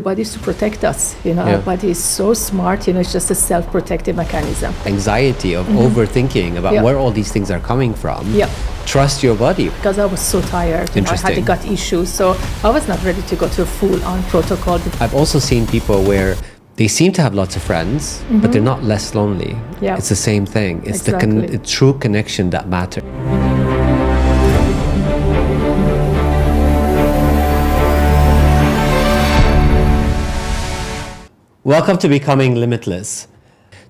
body is to protect us. Our body is so smart. It's just a self-protective mechanism. Anxiety of overthinking about where all these things are coming from. Yeah. Trust your body. Because I was so tired. I had a gut issue, so I was not ready to go to a full-on protocol. I've also seen people where they seem to have lots of friends, but they're not less lonely. Yeah. It's the same thing. It's the true connection that matters. Welcome to Becoming Limitless.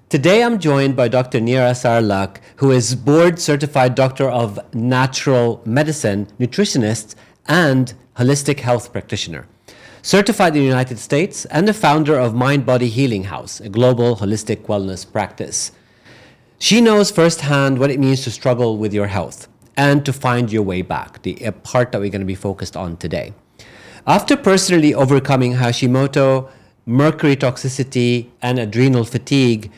Today I'm joined by Dr. Nira Sarlak, who is board certified doctor of natural medicine, nutritionist, and holistic health practitioner. Certified in the United States and the founder of Mind Body Healing House, a global holistic wellness practice. She knows firsthand what it means to struggle with your health and to find your way back, the part that we're going to be focused on today. After personally overcoming Hashimoto, mercury toxicity, and adrenal fatigue,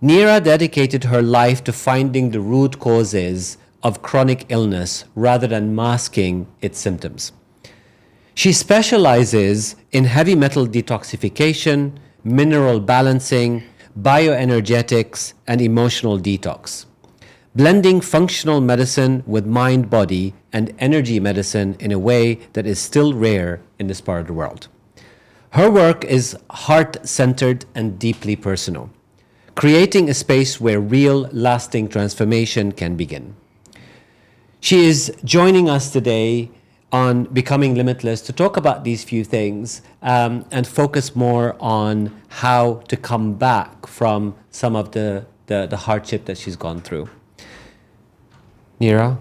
Neera dedicated her life to finding the root causes of chronic illness rather than masking its symptoms. She specializes in heavy metal detoxification, mineral balancing, bioenergetics, and emotional detox, blending functional medicine with mind, body, and energy medicine in a way that is still rare in this part of the world. Her work is heart-centered and deeply personal, creating a space where real, lasting transformation can begin. She is joining us today on Becoming Limitless to talk about these few things and focus more on how to come back from some of the hardship that she's gone through. Neera,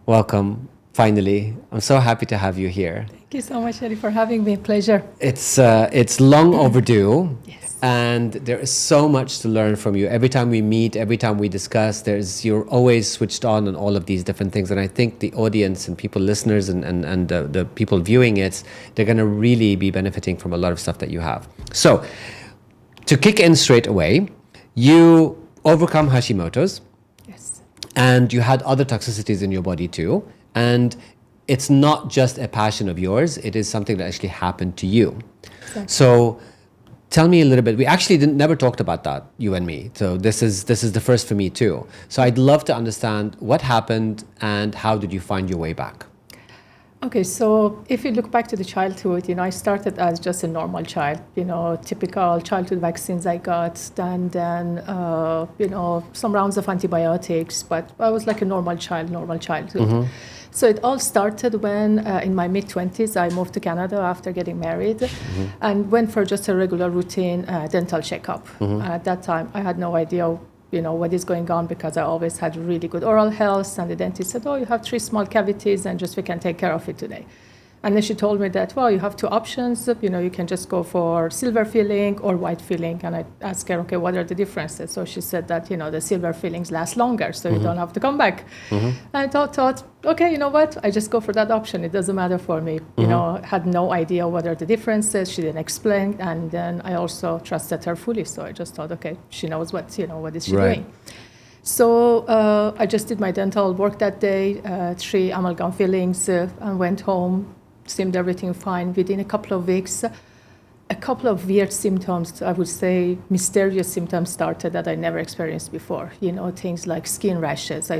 welcome. Finally, I'm so happy to have you here. Thank you so much, Elie, for having me. Pleasure. It's long overdue. Yes. And there is so much to learn from you. Every time we meet, every time we discuss, you're always switched on all of these different things. And I think the audience and people, listeners and the people viewing it, they're going to really be benefiting from a lot of stuff that you have. So to kick in straight away, you overcome Hashimoto's. Yes. And you had other toxicities in your body too. And it's not just a passion of yours, it is something that actually happened to you. Exactly. So tell me a little bit. We actually never talked about that, you and me. So this is the first for me too. So I'd love to understand what happened and how did you find your way back? Okay, so if you look back to the childhood, I started as just a normal child, typical childhood vaccines I got, and then, some rounds of antibiotics, but I was like a normal childhood. Mm-hmm. So it all started when, in my mid-20s, I moved to Canada after getting married and went for just a regular routine dental checkup. At that time, I had no idea what is going on because I always had really good oral health, and the dentist said, you have 3 small cavities and just we can take care of it today. And then she told me that, you have 2 options. You can just go for silver filling or white filling. And I asked her, okay, what are the differences? So she said that, the silver fillings last longer, so you don't have to come back. And I thought, okay, you know what? I just go for that option. It doesn't matter for me. Had no idea what are the differences. She didn't explain. And then I also trusted her fully. So I just thought, okay, she knows what is she doing. So I just did my dental work that day, 3 amalgam fillings, and went home. Seemed everything fine. Within a couple of weeks, a couple of weird symptoms, I would say mysterious symptoms started that I never experienced before. Things like skin rashes. I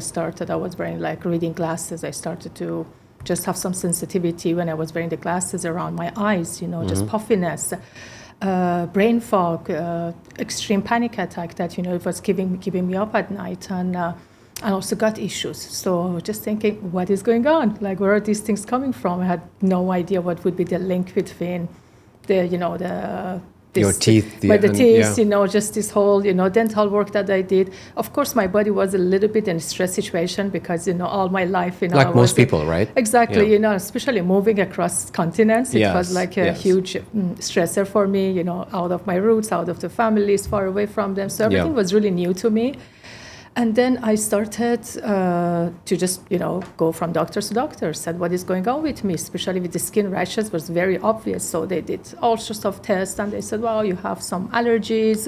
was wearing like reading glasses. I started to just have some sensitivity when I was wearing the glasses around my eyes, just puffiness, brain fog, extreme panic attack that, it was keeping me up at night. And also gut issues. So just thinking, what is going on? Like, where are these things coming from? I had no idea what would be the link between your teeth, just this whole, dental work that I did. Of course, my body was a little bit in a stress situation because, all my life, like most people, right? Exactly, especially moving across continents. It was like a huge stressor for me, out of my roots, out of the families, far away from them. So everything was really new to me. And then I started to just, go from doctor to doctor, said what is going on with me, especially with the skin rashes was very obvious. So they did all sorts of tests and they said, you have some allergies,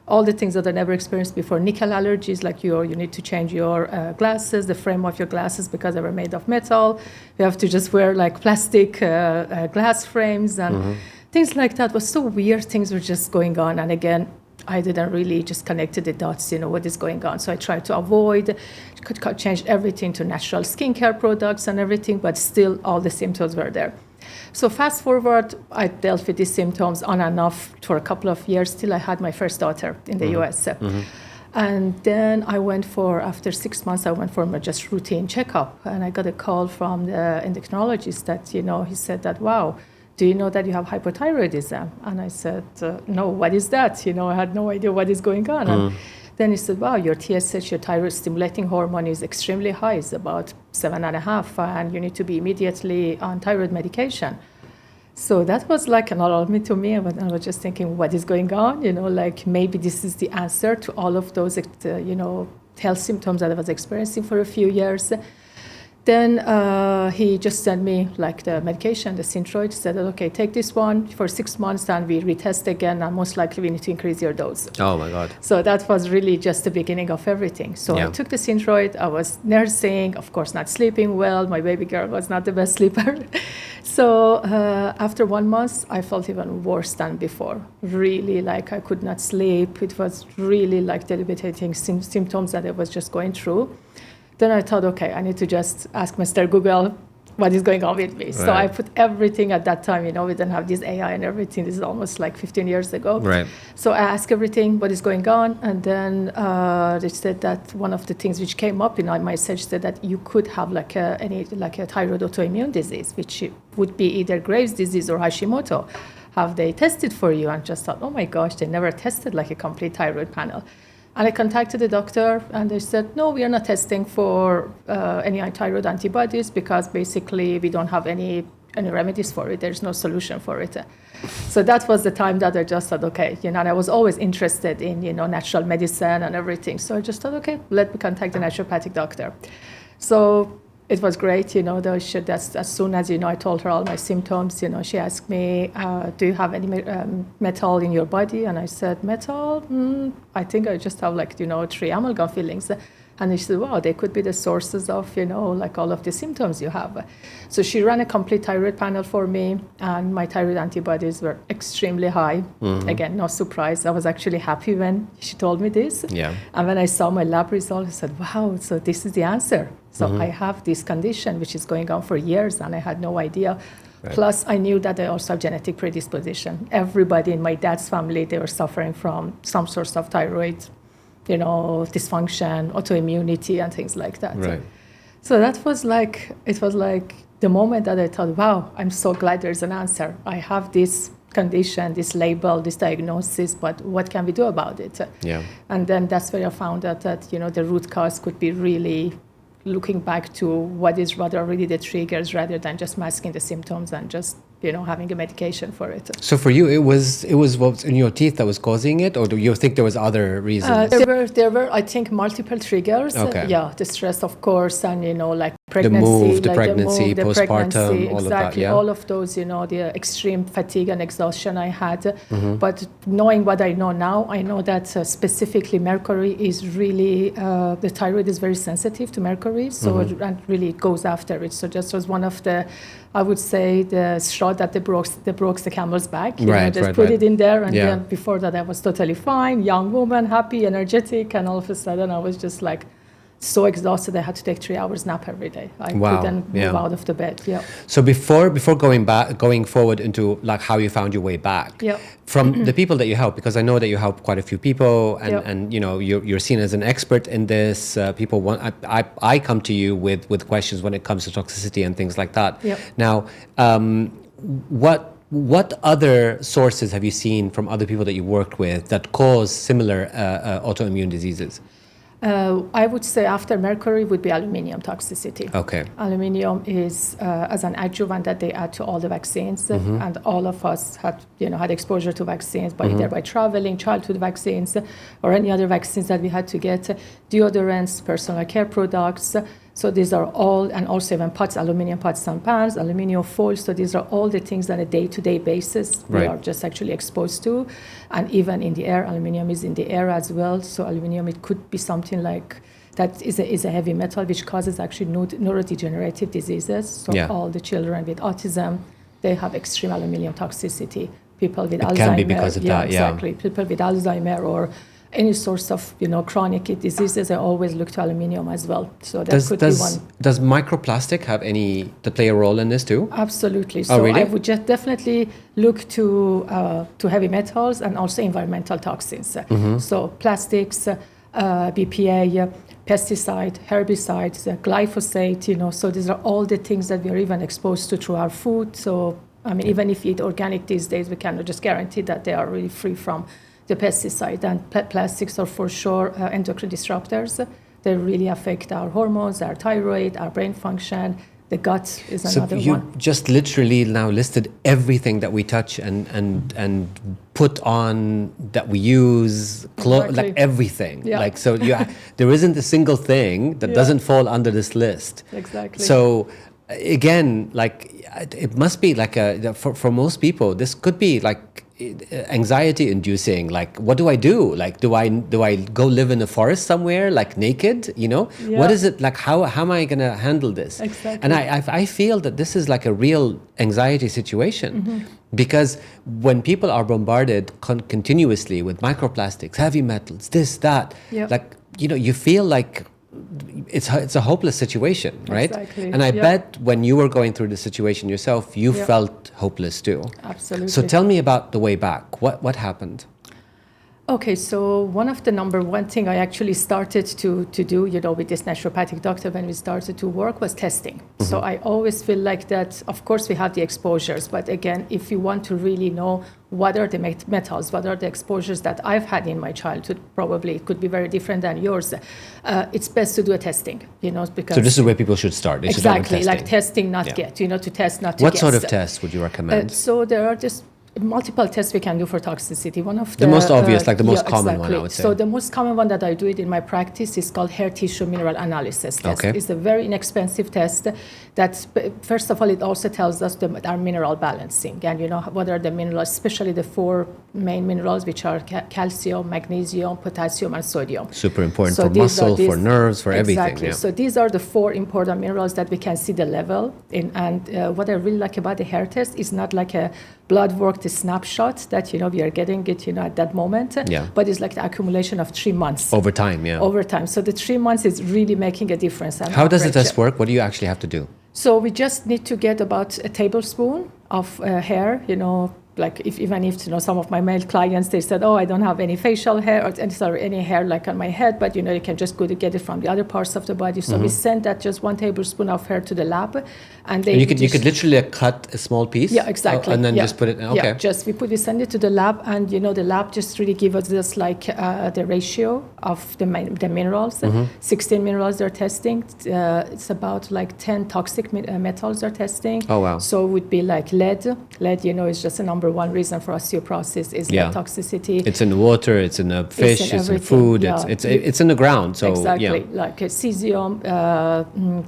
all the things that I never experienced before, nickel allergies, like you need to change your glasses, the frame of your glasses because they were made of metal. You have to just wear like plastic glass frames and things like that was so weird. Things were just going on. And again, I didn't really just connect the dots, what is going on. So I tried to avoid, change everything to natural skincare products and everything, but still all the symptoms were there. So fast forward, I dealt with these symptoms on and off for a couple of years till I had my first daughter in the US. And then after 6 months, I went for a just routine checkup. And I got a call from the endocrinologist that, he said that, wow, do you know that you have hypothyroidism? And I said, no, what is that? I had no idea what is going on. And then he said, wow, your TSH, your thyroid stimulating hormone is extremely high. It's about 7.5, and you need to be immediately on thyroid medication. So that was like an alarm to me. I was just thinking, what is going on? Maybe this is the answer to all of those, health symptoms that I was experiencing for a few years. Then he just sent me the medication, the Thyroid, said, okay, take this one for 6 months and we retest again, and most likely we need to increase your dose. Oh my God. So that was really just the beginning of everything. So I took the Thyroid, I was nursing, of course not sleeping well, my baby girl was not the best sleeper. So after 1 month, I felt even worse than before. Really, I could not sleep. It was really debilitating symptoms that I was just going through. Then I thought, okay, I need to just ask Mr. Google what is going on with me. Right. So I put everything at that time, we didn't have this AI and everything. This is almost 15 years ago. Right. So I asked everything, what is going on? And then they said that one of the things which came up in my search said that you could have a thyroid autoimmune disease, which would be either Graves' disease or Hashimoto. Have they tested for you? And just thought, oh my gosh, they never tested a complete thyroid panel. And I contacted the doctor, and they said, no, we are not testing for any thyroid antibodies because basically we don't have any remedies for it. There's no solution for it. So that was the time that I just thought, okay, and I was always interested in, natural medicine and everything. So I just thought, okay, let me contact the naturopathic doctor. So it was great, as soon as, I told her all my symptoms, she asked me, do you have any metal in your body? And I said, metal? I think I just have 3 amalgam fillings. And she said, wow, they could be the sources of, all of the symptoms you have. So she ran a complete thyroid panel for me, and my thyroid antibodies were extremely high. Again, no surprise. I was actually happy when she told me this. Yeah. And when I saw my lab results, I said, wow, so this is the answer. So I have this condition, which is going on for years, and I had no idea. Right. Plus, I knew that I also have genetic predisposition. Everybody in my dad's family, they were suffering from some sort of thyroid dysfunction, autoimmunity, and things like that. Right. So that was it was the moment that I thought, wow, I'm so glad there's an answer. I have this condition, this label, this diagnosis, but what can we do about it? Yeah. And then that's where I found out that, the root cause could be really looking back to what is rather really the triggers rather than just masking the symptoms and just having a medication for it. So for you, it was what's in your teeth that was causing it, or do you think there was other reasons? There were, I think, multiple triggers. Okay. The stress, of course, and pregnancy, the pregnancy, postpartum, all exactly, of that. Yeah. All of those, the extreme fatigue and exhaustion I had. But knowing what I know now, I know that specifically mercury is really the thyroid is very sensitive to mercury, so and really goes after it. So just was one of the, I would say, the straw that broke the camel's back. Put it in there, and then before that I was totally fine, young woman, happy, energetic, and all of a sudden I was just so exhausted I had to take 3 hours nap every day. I couldn't move out of the bed. Yeah. So before going forward into how you found your way back from the people that you help, because I know that you help quite a few people, and you're seen as an expert in this. People want I come to you with questions when it comes to toxicity and things like that. Yep. Now, what other sources have you seen from other people that you worked with that cause similar autoimmune diseases? I would say after mercury would be aluminium toxicity. Okay. Aluminium is as an adjuvant that they add to all the vaccines, and all of us had exposure to vaccines, either by traveling, childhood vaccines, or any other vaccines that we had to get, deodorants, personal care products. So these are all, and also even pots, aluminium pots and pans, aluminium foil. So these are all the things on a day-to-day basis we are just actually exposed to. And even in the air, aluminium is in the air as well. So aluminium, it could be something that is a heavy metal, which causes actually neurodegenerative diseases. So all the children with autism, they have extreme aluminium toxicity. people with It Alzheimer. can be because of that, yeah. Exactly. People with Alzheimer or any source of, chronic diseases, I always look to aluminium as well. So that could be one. Does microplastic have to play a role in this too? Absolutely. So really? I would just definitely look to heavy metals and also environmental toxins. So plastics, BPA, pesticide, herbicides, glyphosate, so these are all the things that we are even exposed to through our food. So, even if you eat organic these days, we cannot just guarantee that they are really free from the pesticide. And plastics are for sure endocrine disruptors. They really affect our hormones, our thyroid, our brain function. The gut is another one. So you just literally now listed everything that we touch and put on, that we use, Exactly. like everything. Yeah. Like, so there isn't a single thing that doesn't fall under this list. Exactly. So again, like it must be like for most people, this could be like anxiety inducing. Like, what do I do? Like, do I go live in a forest somewhere, like naked? Yeah. What is it like? How am I going to handle this? Exactly. And I feel that this is like a real anxiety situation, because when people are bombarded continuously with microplastics, heavy metals, this, that, Yeah. like, you feel like it's a hopeless situation, right? Exactly. And I bet when you were going through the situation yourself, you felt hopeless too. Absolutely. So tell me about the way back. What happened? Okay, so one of the number one thing I actually started to do, with this naturopathic doctor when we started to work was testing. So I always feel like that, of course, we have the exposures, but again, if you want to really know what are the metals, what are the exposures that I've had in my childhood, probably it could be very different than yours. It's best to do a testing, because... So this is where people should start. They should start with exactly, testing. like testing, not get, to test, not to What guess. sort of tests would you recommend? So there are just multiple tests we can do for toxicity. One of The most obvious, like the most common exactly. one, I would say. So the most common one that I do it in my practice is called hair tissue mineral analysis test. Okay. It's a very inexpensive test that, first of all, it also tells us our mineral balancing and, what are the minerals, especially the four main minerals, which are calcium, magnesium, potassium, and sodium. Super important So for muscle, for nerves, for everything. Exactly. Yeah. So these are the four important minerals that we can see the level in. And what I really like about the hair test is not like a blood work, the snapshot that, we are getting it, at that moment. Yeah. But it's like the accumulation of 3 months. Over time, yeah. Over time. So the 3 months is really making a difference. How does the test work? What do you actually have to do? So we just need to get about a tablespoon of hair, like even if some of my male clients, they said, I don't have any facial hair or any hair like on my head, but you can just go to get it from the other parts of the body. So we send that just 1 tablespoon of hair to the lab, and you could literally cut a small piece. Yeah, exactly. And then just put it. Okay. Yeah, we send it to the lab, and the lab just really gives us just like the ratio of the minerals. 16 minerals they're testing. It's about like 10 toxic metals they're testing. Oh wow. So it would be like lead. Lead, is just a number one reason for osteoporosis is lead toxicity. It's in the water, it's in the fish, it's in food, it's in the ground. So exactly, like cesium.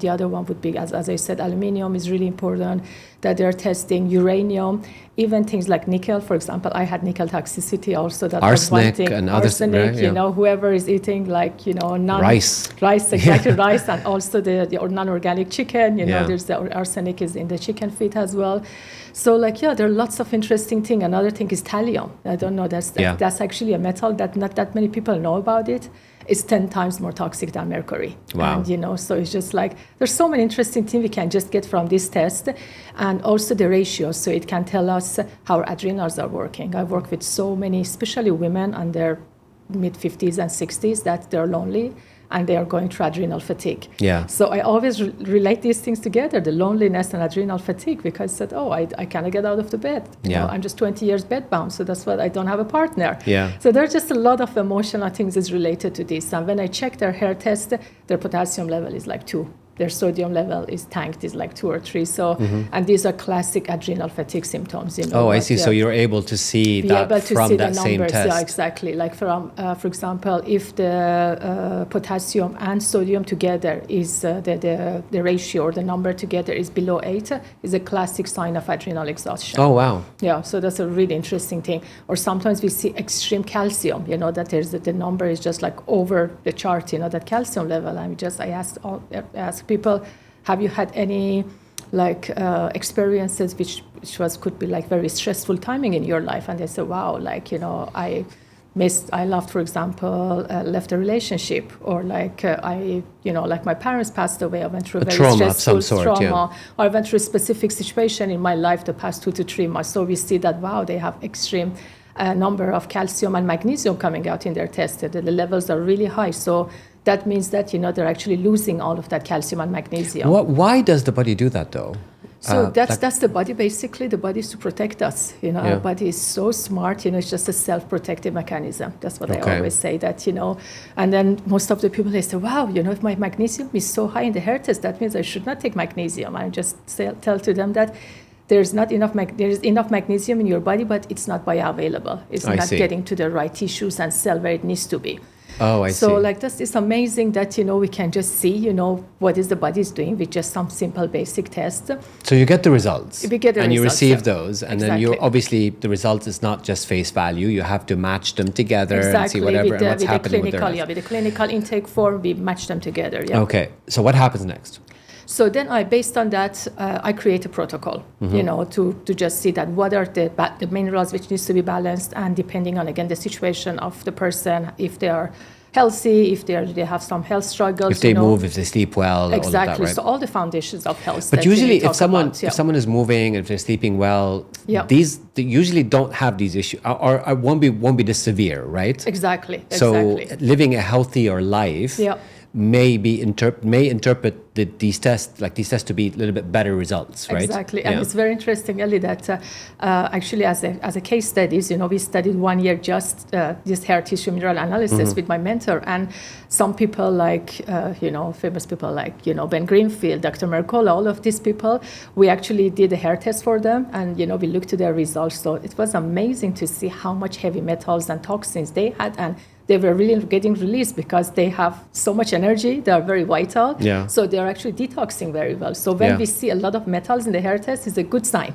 The other one would be, as I said, aluminium is really important that they're testing. Uranium, even things like nickel, for example. I had nickel toxicity also. That arsenic was one thing. and other arsenic, whoever is eating like rice, exactly, rice, and also the non-organic chicken. There's the arsenic is in the chicken feet as well. So there are lots of interesting things. Another thing is thallium. I don't know, that's actually a metal that not that many people know about it. It's 10 times more toxic than mercury. Wow. And, so it's just like, there's so many interesting things we can just get from this test, and also the ratio. So it can tell us how our adrenals are working. I work with so many, especially women in their mid-50s and 60s, that they're lonely and they are going through adrenal fatigue. Yeah. So I always relate these things together, the loneliness and adrenal fatigue, because I said, I cannot get out of the bed. I'm just 20 years bedbound, so that's why I don't have a partner. Yeah. So there's just a lot of emotional things is related to this. And when I check their hair test, their potassium level is like 2. Their sodium level is tanked, is like 2 or 3. So, and these are classic adrenal fatigue symptoms. Oh, I see. So you're able to see that from that same test. Yeah, exactly. Like for example, if the potassium and sodium together is the ratio or the number together is below 8, is a classic sign of adrenal exhaustion. Oh, wow. Yeah, so that's a really interesting thing. Or sometimes we see extreme calcium, that the number is just like over the chart, that calcium level. And I ask people, have you had any experiences which could be like very stressful timing in your life, and they say, wow, like, you know, I loved, for example, left a relationship, or like like my parents passed away. I went through a very trauma stressful of some sort, trauma. Or I went through a specific situation in my life the past 2 to 3 months. So we see that, wow, they have extreme number of calcium and magnesium coming out in their test. The levels are really high. So that means that, you know, they're actually losing all of that calcium and magnesium. Why does the body do that, though? So that's the body, basically. The body is to protect us. You know, our body is so smart, you know, it's just a self-protective mechanism. That's what I always say, that, you know. And then most of the people, they say, wow, you know, if my magnesium is so high in the hair test, that means I should not take magnesium. I just tell to them that there is enough magnesium in your body, but it's not bioavailable. It's not getting to the right tissues and cell where it needs to be. Oh, I see. So like this, it's amazing that, you know, we can just see, you know, what is the body is doing with just some simple basic tests. So you get the results. We get the and results, you receive those, and then exactly. you obviously, the result is not just face value. You have to match them together and see whatever and what's happening with their life. With the clinical intake form, we match them together. Yeah. Okay. So what happens next? So then based on that, I create a protocol, you know, to just see that what are the minerals which needs to be balanced, and depending on, again, the situation of the person, if they are healthy, if they have some health struggles. If they move, if they sleep well, exactly. All of that, right? So all the foundations of health. But usually if someone is moving, if they're sleeping well, they usually don't have these issues, or won't be this severe, right? Exactly. So living a healthier life may interpret these tests to be a little bit better results, right? Exactly. And it's very interesting, Elie, that actually as a case studies, you know, we studied 1 year just this hair tissue mineral analysis with my mentor, and some people like, you know, famous people like, you know, Ben Greenfield, Dr. Mercola, all of these people, we actually did a hair test for them, and, you know, we looked to their results. So it was amazing to see how much heavy metals and toxins they had, and they were really getting released because they have so much energy. They are very vital. Yeah. So they're actually detoxing very well. So when we see a lot of metals in the hair test, it's a good sign.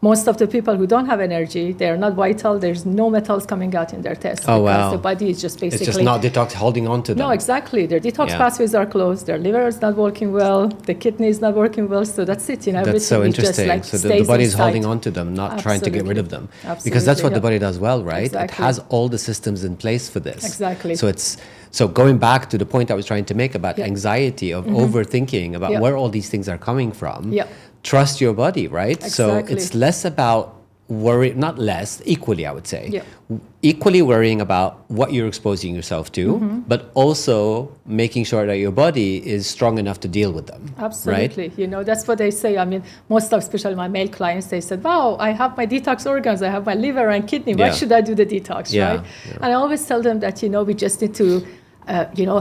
Most of the people who don't have energy, they are not vital. There's no metals coming out in their test because the body is just basically... It's just not detox, holding on to them. No, exactly. Their detox pathways are closed. Their liver is not working well. The kidney is not working well. So that's it. You know, that's so interesting. Just, so the body is holding on to them, not trying to get rid of them. Absolutely. Because that's what the body does well, right? Exactly. It has all the systems in place for this. Exactly. So going back to the point I was trying to make about anxiety, of overthinking, about where all these things are coming from, trust your body, right? Exactly. So it's less about worry, not less, equally, I would say. Equally worrying about what you're exposing yourself to, but also making sure that your body is strong enough to deal with them. Absolutely. Right? You know, that's what they say. I mean, most of, especially my male clients, they said, wow, I have my detox organs. I have my liver and kidney. Why should I do the detox, right? And I always tell them that, you know, we just need to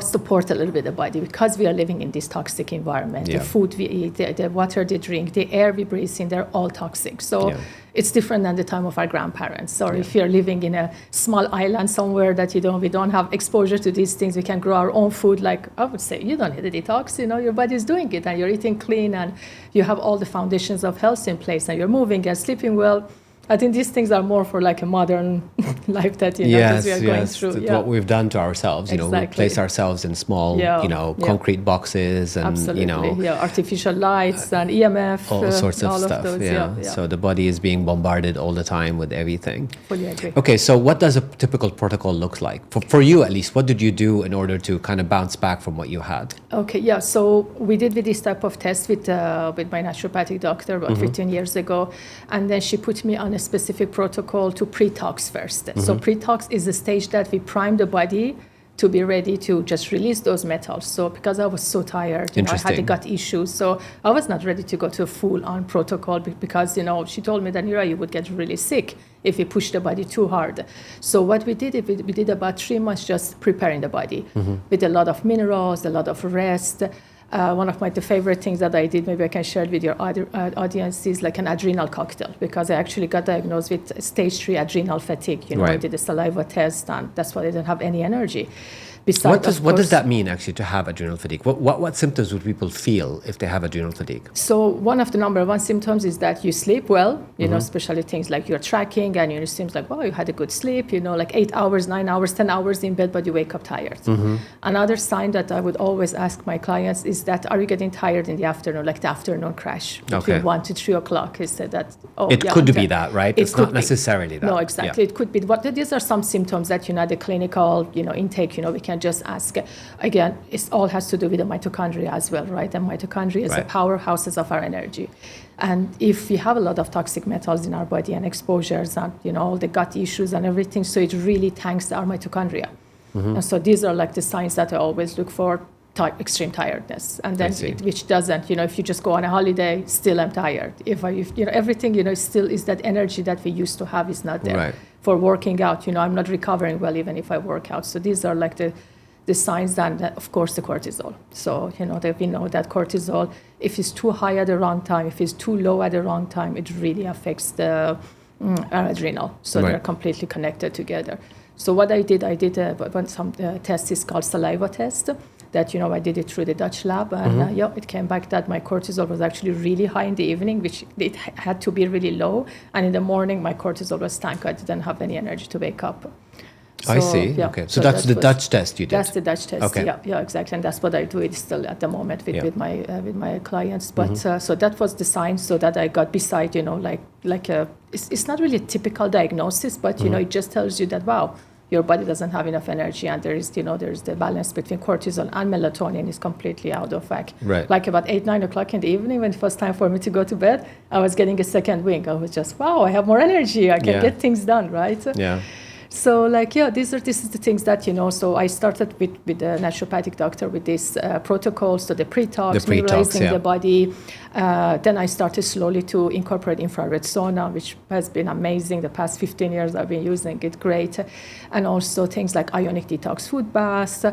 support a little bit the body, because we are living in this toxic environment. The food we eat, the water they drink, the air we breathe in, they're all toxic. So it's different than the time of our grandparents. Or if you're living in a small island somewhere that we don't have exposure to these things, we can grow our own food. Like I would say, you don't need a detox. You know, your body's doing it, and you're eating clean, and you have all the foundations of health in place, and you're moving and sleeping well. I think these things are more for like a modern life that, we are going through. That's what we've done to ourselves. You know, we place ourselves in small, concrete boxes, and, artificial lights and EMF. All sorts of stuff. Of those, So the body is being bombarded all the time with everything. Fully agree. Okay, so what does a typical protocol look like? For you, at least, what did you do in order to kind of bounce back from what you had? Okay, so we did this type of test with my naturopathic doctor about 15 years ago, and then she put me on a specific protocol to pre-tox first. So pre-tox is the stage that we prime the body to be ready to just release those metals. So because I was so tired, I had the gut issues, so I was not ready to go to a full-on protocol because, she told me that, Neera, you would get really sick if you push the body too hard. So what we did, we did about 3 months just preparing the body with a lot of minerals, a lot of rest. One of the favorite things that I did, maybe I can share it with your audience, is like an adrenal cocktail, because I actually got diagnosed with stage 3 adrenal fatigue. I did a saliva test, and that's why I didn't have any energy. Besides, What does that mean actually to have adrenal fatigue? What symptoms would people feel if they have adrenal fatigue? So one of the number one symptoms is that you sleep well, you know, especially things like you're tracking and it seems like, wow, you had a good sleep, you know, like 8 hours, 9 hours, 10 hours in bed, but you wake up tired. Another sign that I would always ask my clients is that, are you getting tired in the afternoon, like the afternoon crash between 1 to 3 o'clock? Is that, it could be that, right? It's not necessarily that. No, exactly. It could be. But these are some symptoms that, you know, the clinical, you know, intake, you know, we can just ask. Again, it all has to do with the mitochondria as well, right? And mitochondria is the powerhouses of our energy. And if we have a lot of toxic metals in our body and exposures and, you know, all the gut issues and everything, so it really tanks our mitochondria. And so these are like the signs that I always look for. Extreme tiredness, and then which doesn't, you know, if you just go on a holiday, still I'm tired. If you know, everything, you know, still is that energy that we used to have is not there. For working out, you know, I'm not recovering well even if I work out. So these are like the signs, and of course the cortisol. So, you know, that we know that cortisol, if it's too high at the wrong time, if it's too low at the wrong time, it really affects our adrenal. So they're completely connected together. So what I did some test is called saliva test. That, you know, I did it through the Dutch lab, and it came back that my cortisol was actually really high in the evening, which it had to be really low, and in the morning my cortisol was tank. I didn't have any energy to wake up. So, I see. Yeah. Okay, so that's the Dutch test you did. That's the Dutch test. Okay. Yeah, exactly, and that's what I do it still at the moment with my clients. But so that was the sign. So that I got beside, you know, it's not really a typical diagnosis, but you know, it just tells you that, wow, your body doesn't have enough energy, and there's the balance between cortisol and melatonin is completely out of whack. Right. Like about 8, 9 o'clock in the evening, when it was time for me to go to bed, I was getting a second wind. I was just, wow, I have more energy. I can get things done, right? Yeah. So this is the things that, you know, so I started with the naturopathic doctor with this protocol, so the pre-tox, mineralizing the body. Then I started slowly to incorporate infrared sauna, which has been amazing. The past 15 years I've been using it, great. And also things like ionic detox food baths,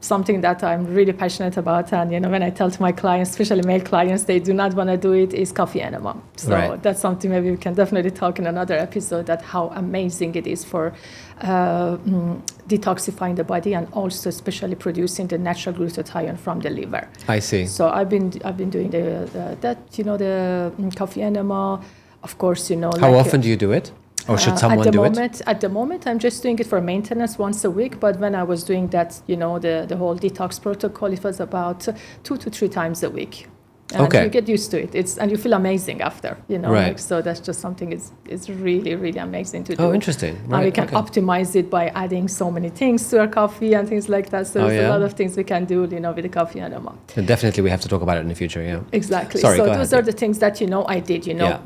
something that I'm really passionate about. And, you know, when I tell to my clients, especially male clients, they do not want to do it, is coffee enema. So that's something maybe we can definitely talk in another episode, that how amazing it is for detoxifying the body, and also especially producing the natural glutathione from the liver. I see. So I've been doing the coffee enema, of course, you know. How often do you do it? Or should someone do it? At the moment, I'm just doing it for maintenance once a week. But when I was doing that, you know, the whole detox protocol, it was about 2 to 3 times a week. And you get used to it. And you feel amazing after, you know. Like, so that's just something it's really, really amazing to do. Oh, interesting. And we can optimize it by adding so many things to our coffee and things like that. So there's a lot of things we can do, you know, with the coffee enema. And definitely we have to talk about it in the future, yeah. Exactly. Sorry, so go those ahead. are the things that, you know, I did, you know.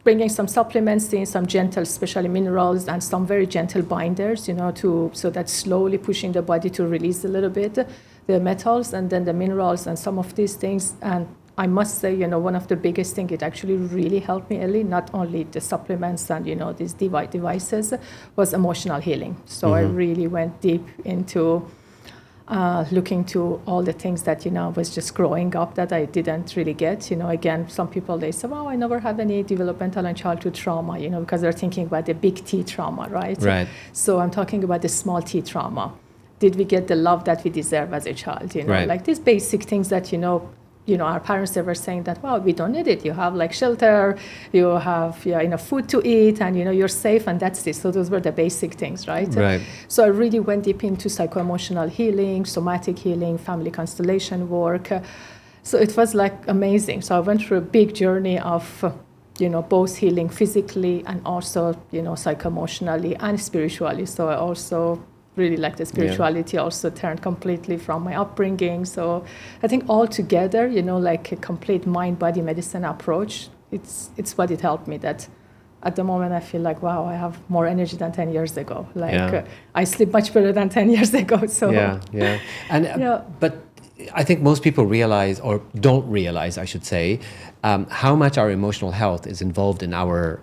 Bringing some supplements in, some gentle, especially minerals, and some very gentle binders, you know, so that's slowly pushing the body to release a little bit the metals, and then the minerals and some of these things. And I must say, you know, one of the biggest things, it actually really helped me, Elie, not only the supplements and, you know, these devices, was emotional healing. So I really went deep into looking to all the things that, you know, was just growing up that I didn't really get. You know, again, some people, they say, oh, I never had any developmental and childhood trauma, you know, because they're thinking about the big T trauma, right? Right. So I'm talking about the small T trauma. Did we get the love that we deserve as a child? You know, like these basic things that, you know, our parents, they were saying that, well, we don't need it. You have like shelter, you have enough food to eat, and, you know, you're safe, and that's it. So those were the basic things, right? So I really went deep into psycho-emotional healing, somatic healing, family constellation work. So it was like amazing. So I went through a big journey of, you know, both healing physically and also, you know, psycho-emotionally and spiritually. So I also really like the spirituality also turned completely from my upbringing. So I think all together, you know, like a complete mind-body medicine approach, it's what it helped me, that at the moment I feel like, wow, I have more energy than 10 years ago. Like I sleep much better than 10 years ago. So And but I think most people realize, or don't realize, I should say, how much our emotional health is involved in our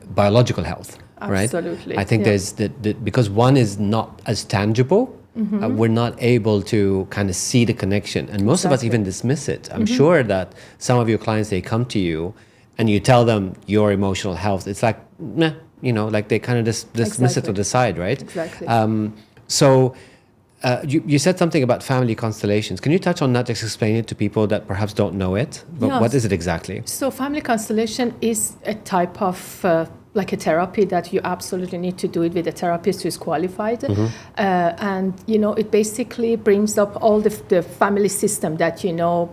biological health. Absolutely. Right? I think there's because one is not as tangible, we're not able to kind of see the connection. And most of us even dismiss it. I'm sure that some of your clients, they come to you and you tell them your emotional health, it's like, meh, you know, like they kind of dismiss it to the side, right? Exactly. So You said something about family constellations. Can you touch on that? Just explain it to people that perhaps don't know it. But Yes. what is it exactly? So family constellation is a type of like a therapy that you absolutely need to do it with a therapist who is qualified. And, it basically brings up all the family system that,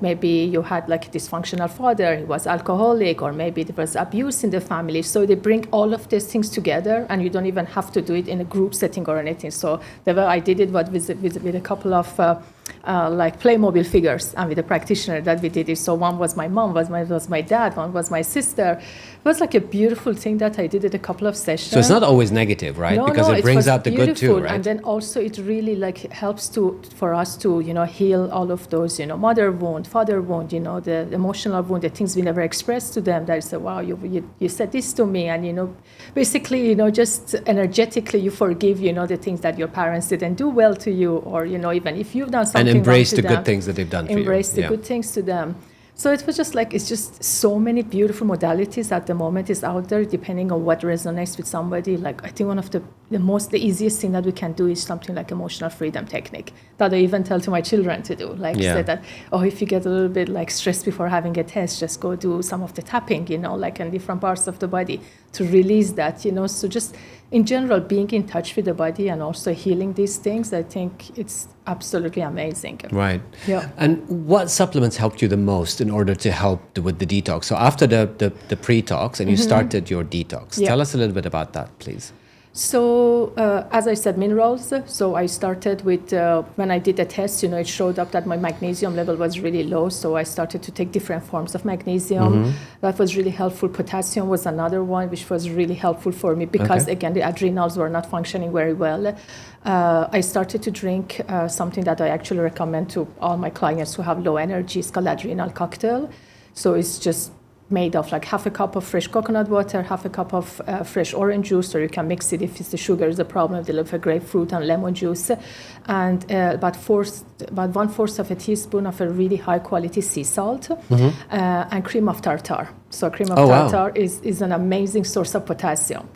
maybe you had like a dysfunctional father, he was alcoholic, or maybe there was abuse in the family. So they bring all of these things together, and you don't even have to do it in a group setting or anything. So the way I did it was with a couple of like Playmobil figures, and with a practitioner that we did it. So one was my mom, was my dad, one was my sister. It was like a beautiful thing that I did it a couple of sessions. So it's not always negative, right? Because it brings out the good too, right? And then also it really like helps for us to heal all of those mother wound, father wound, the emotional wound, the things we never expressed to them. That is, wow, you said this to me, and basically just energetically you forgive the things that your parents didn't do well to you, or even if you've done something and embrace the wrong to good things that they've done for you. Embrace the good things to them. So it was just like, it's just so many beautiful modalities at the moment is out there, depending on what resonates with somebody. Like, I think one of the easiest thing that we can do is something like emotional freedom technique that I even tell to my children to do. Like, say that, if you get a little bit like stressed before having a test, just go do some of the tapping, like in different parts of the body to release that, So just in general, being in touch with the body and also healing these things, I think it's absolutely amazing. Right. Yeah. And what supplements helped you the most in order to help with the detox? So after the pre-tox and you started your detox, tell us a little bit about that, please. So, as I said, minerals. So I started with, when I did the test, it showed up that my magnesium level was really low. So I started to take different forms of magnesium. That was really helpful. Potassium was another one, which was really helpful for me because, again, the adrenals were not functioning very well. I started to drink something that I actually recommend to all my clients who have low energy. It's called adrenal cocktail. So it's just made of like half a cup of fresh coconut water, half a cup of fresh orange juice, or you can mix it if it's the sugar is a problem, with a little grapefruit and lemon juice, and about 1/4 of a teaspoon of a really high quality sea salt, and cream of tartar. So cream of tartar is an amazing source of potassium.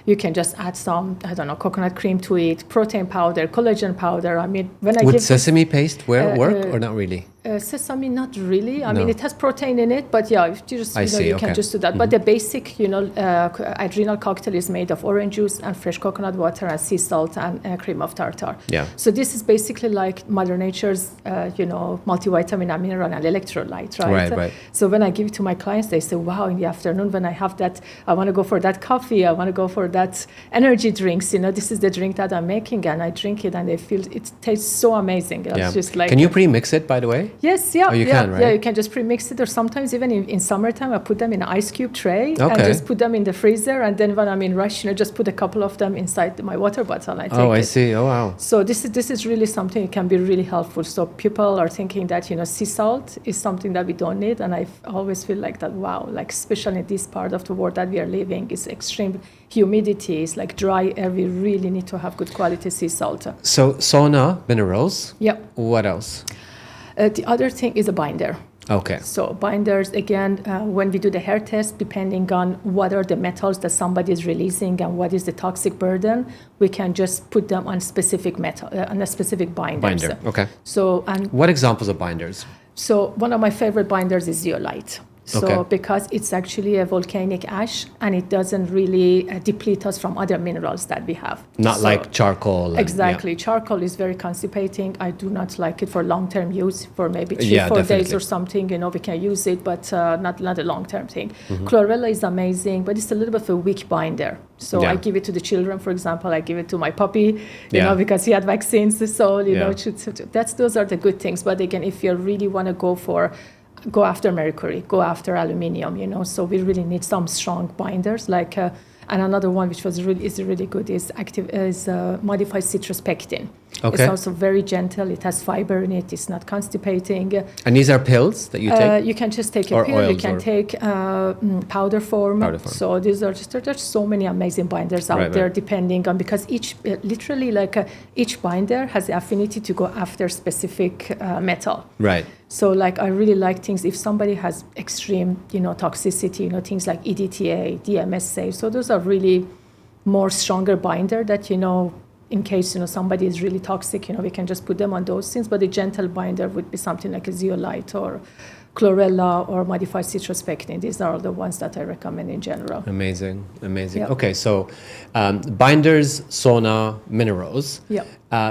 You can just add some, coconut cream to it, protein powder, collagen powder. I mean, when I Would sesame paste work or not really? Sesame, not really. I mean, it has protein in it, but yeah, if you just you can just do that. But the basic, adrenal cocktail is made of orange juice and fresh coconut water and sea salt and cream of tartar. Yeah. So this is basically like Mother Nature's, multivitamin and mineral and electrolyte, right? Right. So when I give it to my clients, they say, wow, in the afternoon when I have that, I want to go for that coffee, I want to go for that energy drinks. This is the drink that I'm making, and I drink it, and they feel it tastes so amazing. It's just like. Can you pre-mix it, by the way? Yes, yeah. Oh, you can, right? Yeah, you can just pre-mix it, or sometimes even in summertime, I put them in an ice cube tray and just put them in the freezer, and then when I'm in rush, just put a couple of them inside my water bottle and I take it. Oh, I see. Oh, wow. So this is really something that can be really helpful. So people are thinking that, sea salt is something that we don't need, and I always feel like that, wow, like especially in this part of the world that we are living, is extreme humidity, it's like dry air, we really need to have good quality sea salt. So sauna, minerals. Yep. What else? The other thing is a binder. Okay. So binders, again, when we do the hair test, depending on what are the metals that somebody is releasing and what is the toxic burden, we can just put them on specific metal, on a specific binders. Binder, okay. So, and what examples of binders? So one of my favorite binders is zeolite. So because it's actually a volcanic ash, and it doesn't really deplete us from other minerals that we have. Not like charcoal. Exactly. Charcoal is very constipating. I do not like it for long-term use. For maybe 3-4 days or something, we can use it, but not a long-term thing. Chlorella is amazing, but it's a little bit of a weak binder. So I give it to the children, for example. I give it to my puppy, because he had vaccines. So, those are the good things. But again, if you really want to go after mercury, go after aluminium, so we really need some strong binders. Like, and another one which is really good is modified citrus pectin. Okay. It's also very gentle. It has fiber in it. It's not constipating. And these are pills that you take? You can just take a pill. You can take powder form. So there's so many amazing binders out there, depending on, because each binder has the affinity to go after specific metal. Right. So I really like things, if somebody has extreme, toxicity, things like EDTA, DMSA. So those are really more stronger binder that, in case, somebody is really toxic, we can just put them on those things. But a gentle binder would be something like a zeolite or chlorella or modified citrospectin. These are the ones that I recommend in general. Amazing. Yep. Okay, so binders, sauna, minerals. Yep.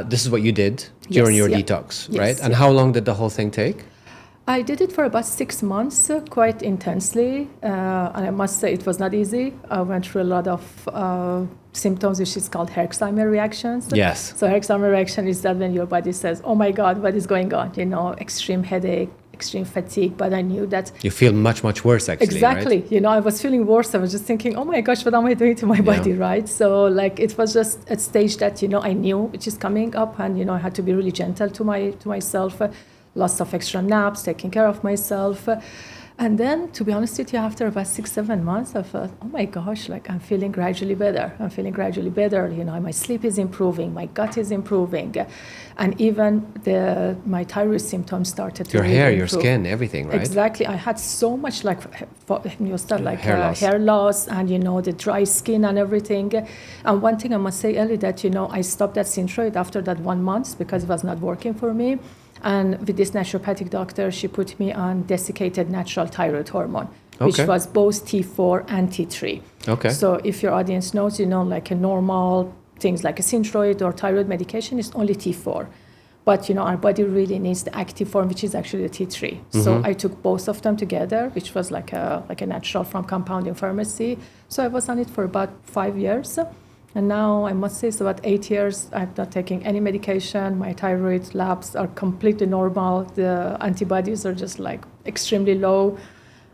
This is what you did during your detox, right? And how long did the whole thing take? I did it for about 6 months, quite intensely, and I must say it was not easy. I went through a lot of symptoms, which is called Herxheimer reactions. Yes. So Herxheimer reaction is that when your body says, "Oh my God, what is going on?" Extreme headache, extreme fatigue. But I knew that you feel much worse, actually. Exactly. Right? I was feeling worse. I was just thinking, "Oh my gosh, what am I doing to my body?" Right? So it was just a stage that I knew which is coming up, and I had to be really gentle to myself. Lots of extra naps, taking care of myself. And then, to be honest with you, after about 6-7 months, I thought, oh my gosh, I'm feeling gradually better. My sleep is improving, my gut is improving. And even my thyroid symptoms started to Your hair, improve. your skin, everything, right? Exactly. I had so much hair loss and, the dry skin and everything. And one thing I must say, Elie, that, I stopped that Synthroid after that 1 month because it was not working for me. And with this naturopathic doctor, she put me on desiccated natural thyroid hormone, which was both T4 and T3. Okay. So if your audience knows, like a normal things like a Synthroid or thyroid medication is only T4. But, our body really needs the active form, which is actually the T3. Mm-hmm. So I took both of them together, which was like a natural from compounding pharmacy. So I was on it for about 5 years. And now I must say it's about 8 years. I'm not taking any medication. My thyroid labs are completely normal. The antibodies are just extremely low.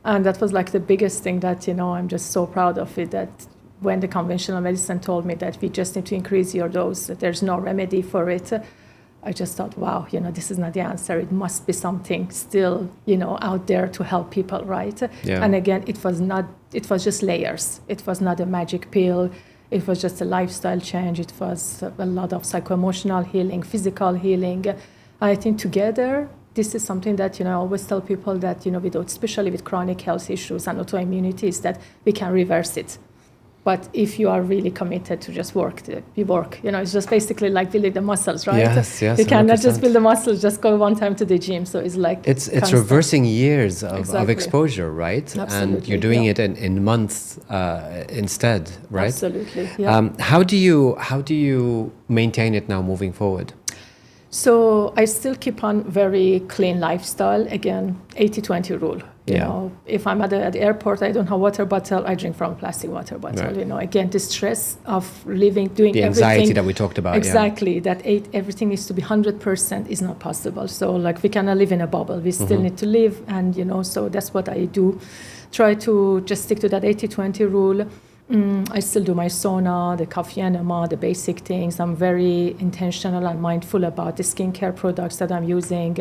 And that was the biggest thing that, I'm just so proud of it, that when the conventional medicine told me that we just need to increase your dose, that there's no remedy for it, I just thought, wow, this is not the answer. It must be something still, out there to help people, right? Yeah. And again, it was just layers. It was not a magic pill. It was just a lifestyle change. It was a lot of psycho-emotional healing, physical healing. I think together, this is something that, I always tell people that, especially with chronic health issues and autoimmunities, that we can reverse it. But if you are really committed to just work, it's just basically like building the muscles, right? Yes, you cannot just build the muscles, just go one time to the gym. So it's it's reversing years of exposure, right? Absolutely, and you're doing it in months instead, right? Absolutely. Yeah. How do you maintain it now moving forward? So I still keep on very clean lifestyle. Again, 80-20 rule. You know, if I'm at the airport, I don't have water bottle, I drink from a plastic water bottle. Right. Again, the stress of living, doing the everything. anxiety that we talked about. Exactly. That everything needs to be 100% is not possible. So we cannot live in a bubble. We still need to live. And, so that's what I do. Try to just stick to that 80-20 rule. I still do my sauna, the coffee enema, the basic things. I'm very intentional and mindful about the skincare products that I'm using.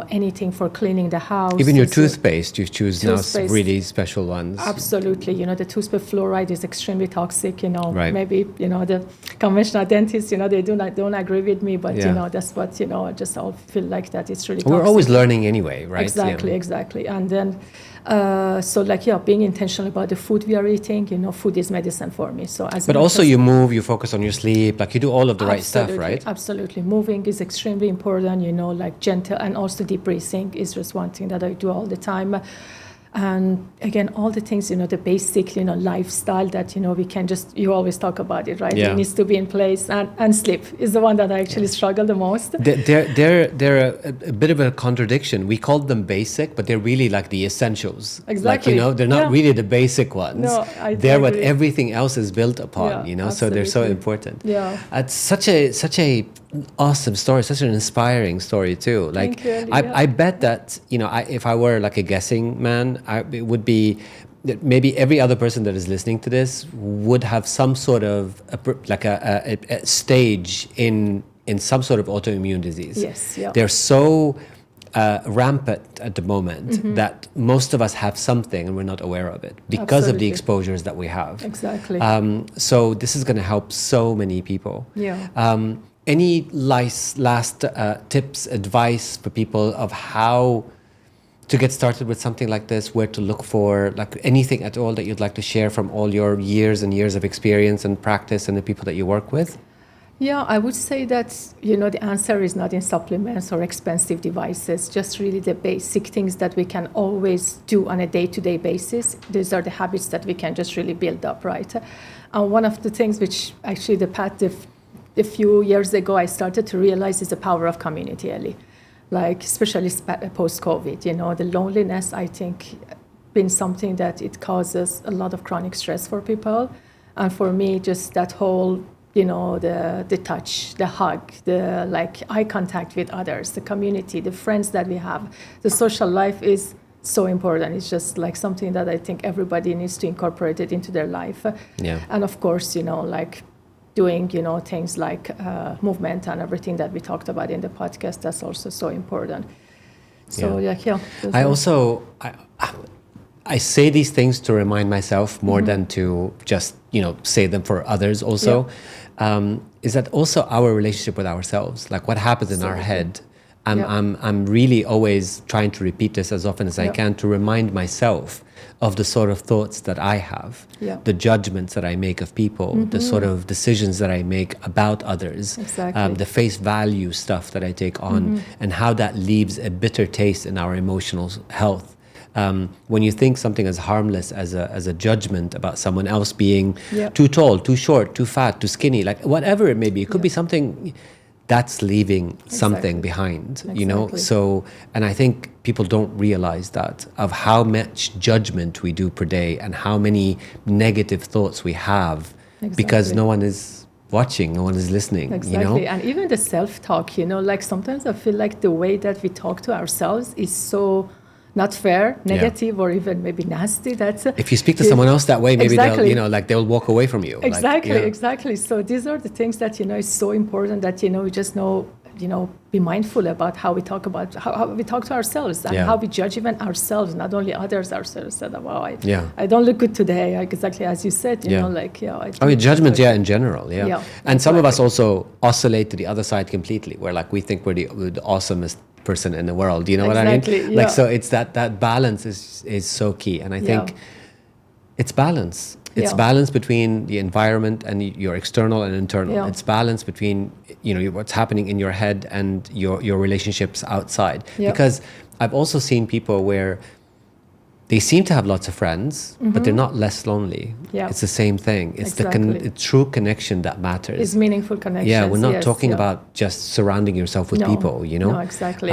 Anything for cleaning the house. Even your toothpaste, you choose now really special ones. Absolutely. The toothpaste fluoride is extremely toxic. Right. Maybe, the conventional dentists, they don't agree with me, but, that's what, I just all feel like that it's really toxic. We're always learning anyway, right? Exactly. And then, being intentional about the food we are eating, food is medicine for me. So but also you move, you focus on your sleep, you do all of the right stuff, right? Absolutely. Moving is extremely important, gentle, and also deep breathing is just one thing that I do all the time. And again, all the things, the basic, lifestyle that, we can just, you always talk about it, right? Yeah. It needs to be in place, and sleep is the one that I actually struggle the most. They're a bit of a contradiction. We call them basic, but they're really like the essentials. Exactly. They're not really the basic ones. No, they're what everything else is built upon, so they're so important. Yeah. It's such a awesome story, such an inspiring story too. Thank you, I bet that, if I were a guessing man, it would be that maybe every other person that is listening to this would have some sort of a stage in some sort of autoimmune disease. Yes, yeah. They're so rampant at the moment that most of us have something and we're not aware of it because of the exposures that we have. Exactly. So this is going to help so many people. Yeah. Any last tips, advice for people of how to get started with something like this, where to look for, anything at all that you'd like to share from all your years and years of experience and practice and the people that you work with? Yeah, I would say that, the answer is not in supplements or expensive devices, just really the basic things that we can always do on a day-to-day basis. These are the habits that we can just really build up, right? And one of the things which actually a few years ago I started to realize is the power of community, Elie. Like, especially post-COVID, the loneliness, I think, been something that it causes a lot of chronic stress for people. And for me, just that whole the touch, the hug, the eye contact with others, the community, the friends that we have, the social life is so important. It's just like something that I think everybody needs to incorporate it into their life. Yeah. And of course, doing, things like movement and everything that we talked about in the podcast, that's also so important. So I say these things to remind myself more than to just, say them for others also. Is that also our relationship with ourselves, like what happens in our head. I'm really always trying to repeat this as often as I can to remind myself of the sort of thoughts that I have, the judgments that I make of people, the sort of decisions that I make about others, the face value stuff that I take on, and how that leaves a bitter taste in our emotional health. When you think something as harmless as a judgment about someone else being too tall, too short, too fat, too skinny, like whatever it may be, it could be something that's leaving something behind, So, and I think people don't realize that of how much judgment we do per day and how many negative thoughts we have because no one is watching, no one is listening, And even the self-talk, sometimes I feel like the way that we talk to ourselves is so not fair, negative, or even maybe nasty. That's if you speak to someone else that way, maybe they'll, they'll walk away from you. Exactly. So these are the things that, it's so important that, we just know, be mindful about how we talk how we talk to ourselves and how we judge even ourselves, not only others, ourselves. That, wow, I don't look good today. Exactly as you said, judgment, in general, and some of us also oscillate to the other side completely, where we think we're the awesomest person in the world, what I mean? So it's that balance is so key, and I think it's balance. It's balance between the environment and your external and internal. It's balance between what's happening in your head and your relationships outside. Because I've also seen people where they seem to have lots of friends, but they're not less lonely. It's the same thing. It's the true connection that matters. It's meaningful connections. Yeah, we're not talking about just surrounding yourself with people, No, exactly.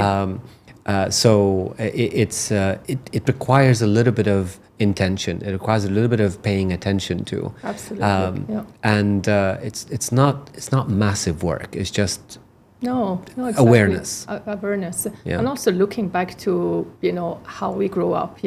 So it requires a little bit of intention. It requires a little bit of paying attention to. Absolutely. And it's not massive work. It's just exactly. Awareness. Awareness. And also looking back to, how we grew up,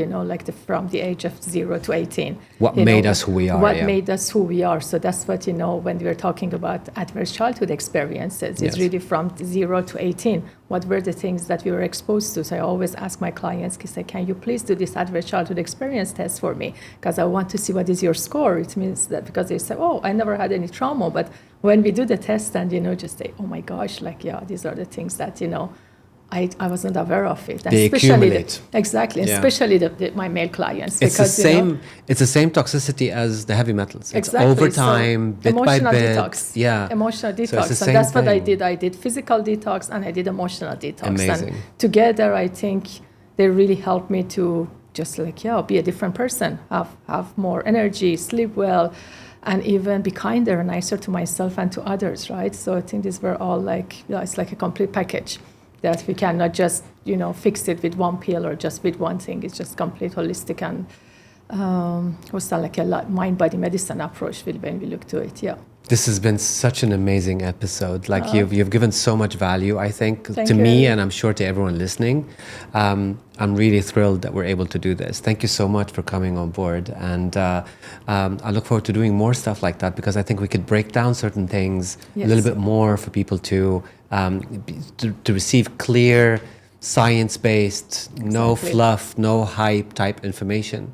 from the age of 0 to 18. What made us who we are. What made us who we are. So that's what, when we're talking about adverse childhood experiences, it's really from 0 to 18. What were the things that we were exposed to? So I always ask my clients, can you please do this adverse childhood experience test for me? Because I want to see what is your score. It means that because they say, I never had any trauma, but when we do the test and, just say, oh my gosh, these are the things that, I wasn't aware of it. And they accumulate. Especially my male clients. It's the same toxicity as the heavy metals. It's over time, bit by bit. Detox. Emotional detox. So that's what I did. I did physical detox and I did emotional detox. Amazing. And together, I think they really helped me to just be a different person, have more energy, sleep well, and even be kinder and nicer to myself and to others, right? So I think these were all it's like a complete package that we cannot just, fix it with one pill or just with one thing. It's just complete holistic and also like a mind-body medicine approach when we look to it, This has been such an amazing episode. You've given so much value, I think, to me, and I'm sure to everyone listening. I'm really thrilled that we're able to do this. Thank you so much for coming on board. And I look forward to doing more stuff like that because I think we could break down certain things a little bit more for people to receive clear, science-based, no fluff, no hype type information.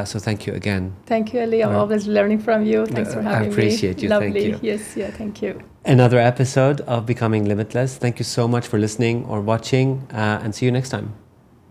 So thank you again. Thank you, Elie. I'm always learning from you. Thanks for having me. I appreciate you. Lovely. Thank you. Yes, thank you. Another episode of Becoming Limitless. Thank you so much for listening or watching, and see you next time.